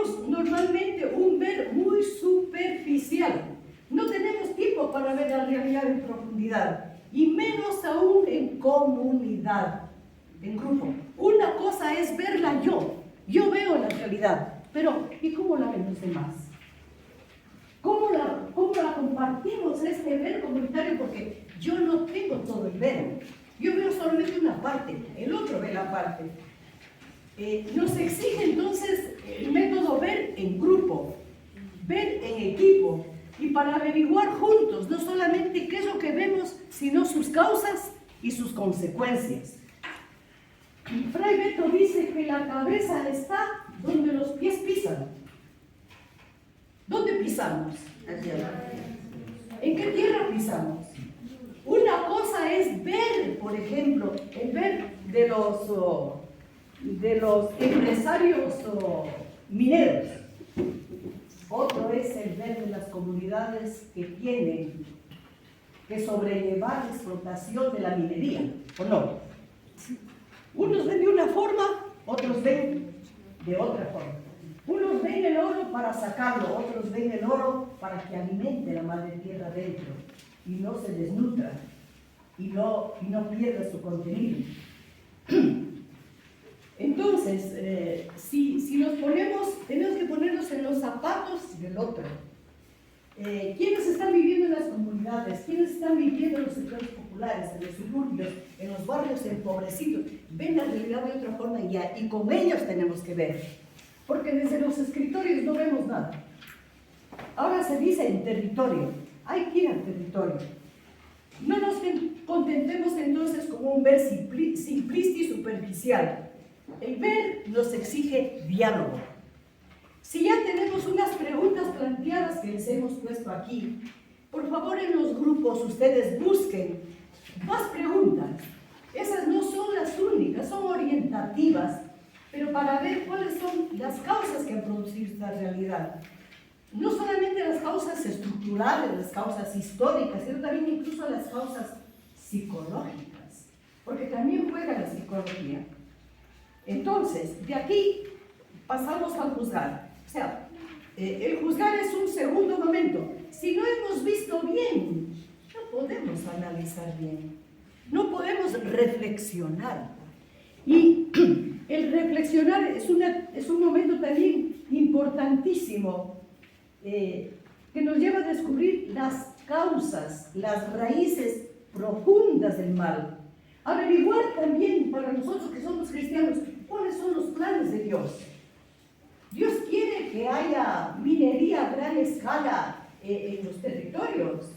tenemos normalmente un ver muy superficial. No tenemos tiempo para ver la realidad en profundidad, y menos aún en comunidad, en grupo. Una cosa es verla yo veo la realidad, pero ¿y cómo la ven los demás? ¿Cómo la compartimos este ver comunitario? Porque yo no tengo todo el ver, yo veo solamente una parte, el otro ve la parte. Nos exige entonces el método ver en grupo, ver en equipo, y para averiguar juntos, no solamente qué es lo que vemos, sino sus causas y sus consecuencias. Fray Beto dice que la cabeza está donde los pies pisan. ¿Dónde pisamos? ¿En qué tierra pisamos? Una cosa es ver, por ejemplo, el ver de los empresarios mineros. Otro es el ver de las comunidades que tienen que sobrellevar la explotación de la minería, ¿o no? Unos ven de una forma, otros ven de otra forma. Unos ven el oro para sacarlo, otros ven el oro para que alimente la madre tierra dentro y no se desnutra y no pierda su contenido. Entonces, si nos ponemos, tenemos que ponernos en los zapatos del otro. ¿Quiénes están viviendo en las comunidades? ¿Quiénes están viviendo en los sectores populares, en los suburbios, en los barrios empobrecidos? Ven la realidad de otra forma y con ellos tenemos que ver. Porque desde los escritorios no vemos nada. Ahora se dice en territorio. Hay que ir al territorio. No nos contentemos entonces con un ver simplista y superficial. El ver nos exige diálogo. Si ya tenemos unas preguntas planteadas que les hemos puesto aquí, por favor en los grupos ustedes busquen más preguntas. Esas no son las únicas, son orientativas, pero para ver cuáles son las causas que han producido esta realidad. No solamente las causas estructurales, las causas históricas, sino también incluso las causas psicológicas, porque también juega la psicología. Entonces, de aquí pasamos al juzgar. O sea, el juzgar es un segundo momento. Si no hemos visto bien, no podemos analizar bien, no podemos reflexionar. Y el reflexionar es un momento también importantísimo que nos lleva a descubrir las causas, las raíces profundas del mal. Averiguar también para nosotros que somos cristianos cuáles son los planes de Dios. Dios quiere que haya minería a gran escala en los territorios.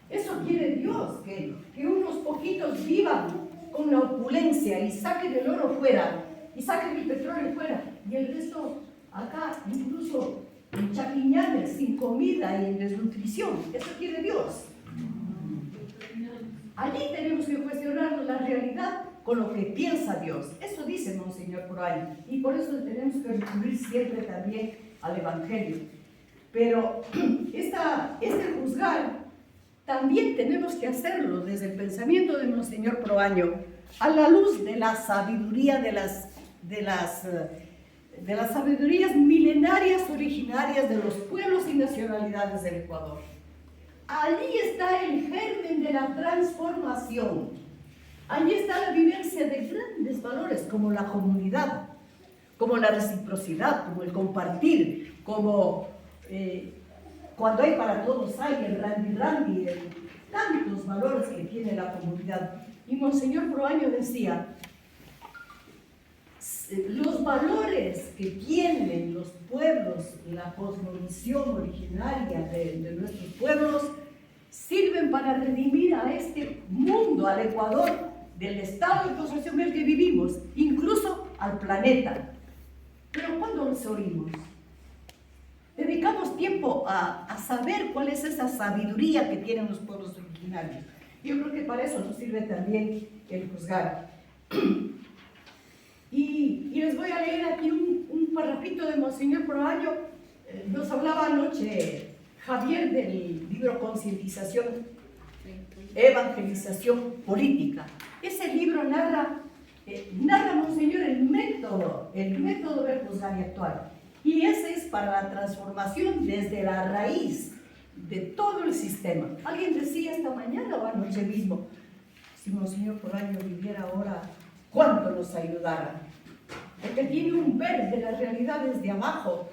Eso quiere Dios, que unos poquitos vivan con la opulencia y saquen el oro fuera, y saquen el petróleo fuera, y el resto acá, incluso en chapiñanes, sin comida y en desnutrición. Eso quiere Dios. Allí tenemos que cuestionar la realidad con lo que piensa Dios. Eso dice Monseñor Proaño, y por eso tenemos que recurrir siempre también al Evangelio. Pero este juzgar también tenemos que hacerlo desde el pensamiento de Monseñor Proaño, a la luz de la sabiduría de las sabidurías milenarias originarias de los pueblos y nacionalidades del Ecuador. Allí está el germen de la transformación. Allí está la vivencia de grandes valores como la comunidad, como la reciprocidad, como el compartir, como cuando hay para todos hay el randy, tantos valores que tiene la comunidad. Y Monseñor Proaño decía, los valores que tienen los pueblos, la cosmovisión originaria de nuestros pueblos, sirven para redimir a este mundo, al Ecuador, del estado de construcción en el que vivimos, incluso al planeta. Pero ¿cuándo los oímos? Dedicamos tiempo a saber cuál es esa sabiduría que tienen los pueblos originarios. Yo creo que para eso nos sirve también el juzgar. Y les voy a leer aquí un parrafito de Monseñor Proaño. Nos hablaba anoche Javier del libro Concientización, Evangelización Política. Ese libro narra Monseñor el método de juzgar y actuar. Y ese es para la transformación desde la raíz de todo el sistema. Alguien decía esta mañana o anoche mismo, si Monseñor Proaño viviera ahora, ¿cuánto nos ayudara? Porque tiene un ver de las realidades de abajo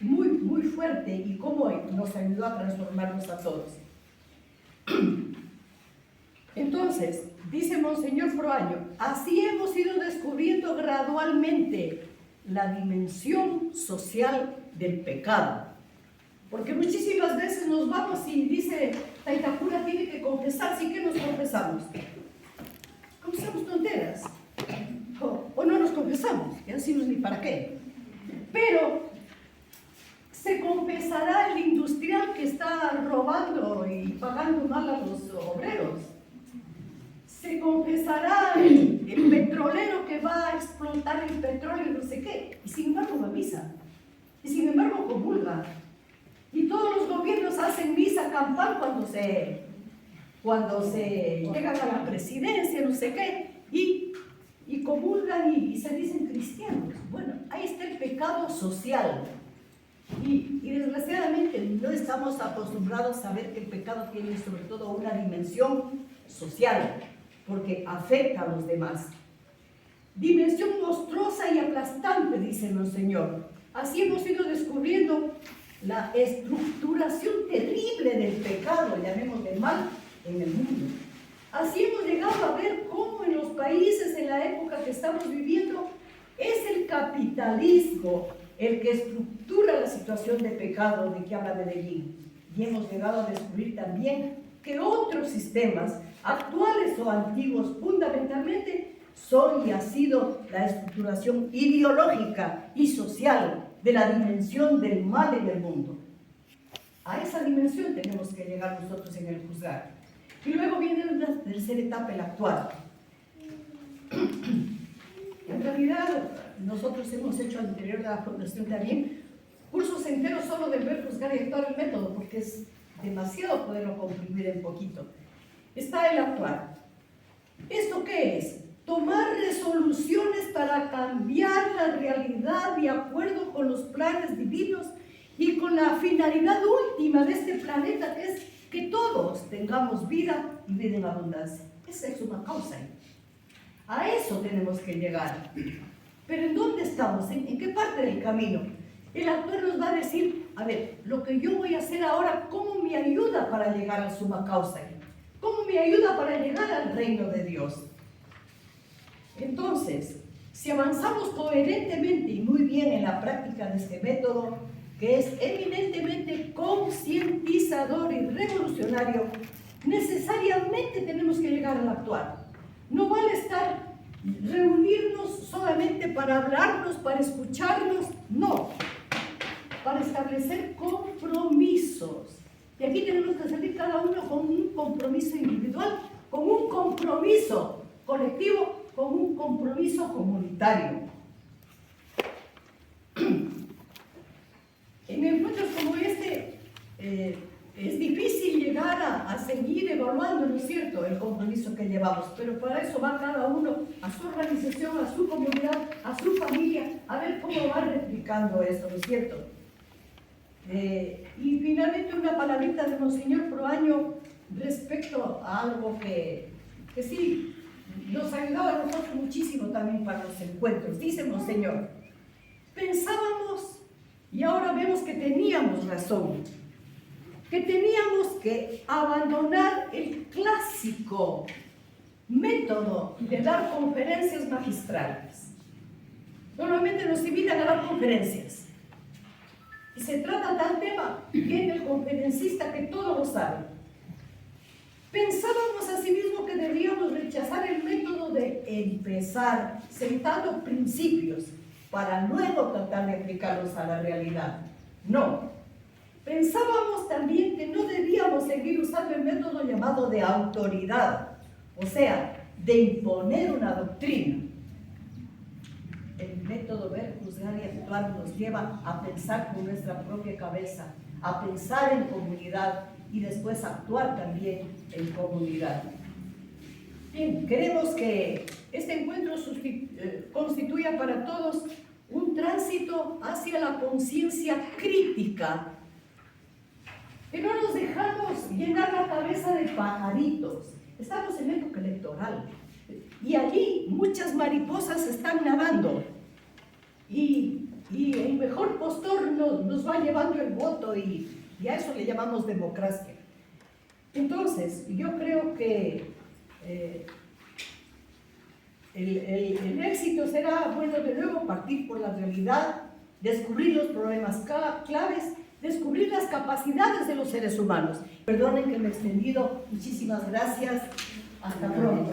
muy, muy fuerte y cómo nos ayudó a transformarnos a todos. Entonces, dice Monseñor Proaño, así hemos ido descubriendo gradualmente la dimensión social del pecado. Porque muchísimas veces nos vamos y dice, Taitakura tiene que confesar, ¿sí que nos confesamos? Confesamos tonteras. O no nos confesamos, ya decimos ni para qué. Pero se confesará el industrial que está robando y pagando mal a los obreros. Se confesará el petrolero que va a explotar el petróleo y no sé qué. Y sin embargo va a misa. Y sin embargo comulga. Y todos los gobiernos hacen misa campal cuando se llegan a la presidencia, no sé qué. Y comulgan y se dicen cristianos. Bueno, ahí está el pecado social. Y desgraciadamente no estamos acostumbrados a ver que el pecado tiene sobre todo una dimensión social, porque afecta a los demás. Dimensión monstruosa y aplastante, dice Monseñor. Así hemos ido descubriendo la estructuración terrible del pecado, llamémosle mal, en el mundo. Así hemos llegado a ver cómo en los países, en la época que estamos viviendo, es el capitalismo el que estructura la situación de pecado de que habla Medellín. Y hemos llegado a descubrir también que otros sistemas, actuales o antiguos, fundamentalmente son y ha sido la estructuración ideológica y social de la dimensión del mal en el mundo. A esa dimensión tenemos que llegar nosotros en el juzgar. Y luego viene la tercera etapa, el actuar. En realidad, nosotros hemos hecho al interior de la fundación también cursos enteros solo de ver, juzgar y actuar el método, porque es demasiado poderlo comprimir en poquito. Está el actuar. ¿Esto qué es? Tomar resoluciones para cambiar la realidad de acuerdo con los planes divinos y con la finalidad última de este planeta, que es que todos tengamos vida y vida en abundancia. Esa es una causa. A eso tenemos que llegar. Pero ¿en dónde estamos? ¿En qué parte del camino? El autor nos va a decir, a ver, lo que yo voy a hacer ahora, ¿cómo me ayuda para llegar al summa causa? ¿Cómo me ayuda para llegar al reino de Dios? Entonces, si avanzamos coherentemente y muy bien en la práctica de este método, que es eminentemente concientizador y revolucionario, necesariamente tenemos que llegar al actuar. No vale estar, reunirnos solamente para hablarnos, para escucharnos, no, para establecer compromisos. Y aquí tenemos que salir cada uno con un compromiso individual, con un compromiso colectivo, con un compromiso comunitario. En encuentros como este, es difícil llegar a seguir evaluando, ¿no es cierto?, el compromiso que llevamos, pero para eso va cada uno a su organización, a su comunidad, a su familia, a ver cómo va replicando esto, ¿no es cierto? Y finalmente una palabrita de Monseñor Proaño respecto a algo que sí nos ayudaba a nosotros muchísimo también para los encuentros. Dice Monseñor, pensábamos y ahora vemos que teníamos razón, que teníamos que abandonar el clásico método de dar conferencias magistrales. Normalmente nos invitan a dar conferencias y se trata tal tema, viene el conferencista que todo lo sabe. Pensábamos asimismo que debíamos rechazar el método de empezar sentando principios para luego tratar de aplicarlos a la realidad. No. Pensábamos también que no debíamos seguir usando el método llamado de autoridad, o sea, de imponer una doctrina. El método ver, juzgar y actuar nos lleva a pensar con nuestra propia cabeza, a pensar en comunidad y después actuar también en comunidad. Bien, queremos que este encuentro constituya para todos un tránsito hacia la conciencia crítica, que no nos dejamos llenar la cabeza de pajaritos. Estamos en época electoral y allí muchas mariposas están nadando y el mejor postor nos va llevando el voto y a eso le llamamos democracia. Entonces, yo creo que el éxito será, bueno, de nuevo partir por la realidad, descubrir los problemas claves, descubrir las capacidades de los seres humanos. Perdonen que me he extendido, muchísimas gracias, hasta pronto.